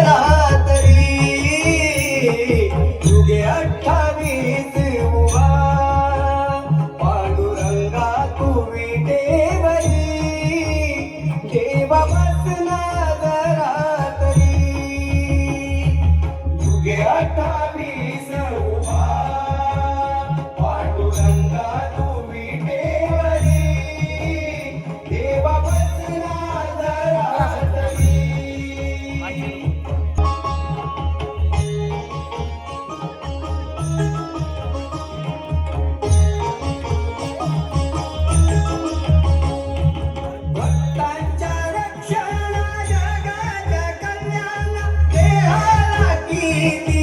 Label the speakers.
Speaker 1: रात्री युगे 28 उभा पांडुरंगा तू विटेवरी देवा बसला रात्री युगे 28 उभा पांडुरंगा तू विटेवरी देवा बसला रात्री भक्तांच्या रक्षणा जगाच्या कल्याण देहाला कीर्ती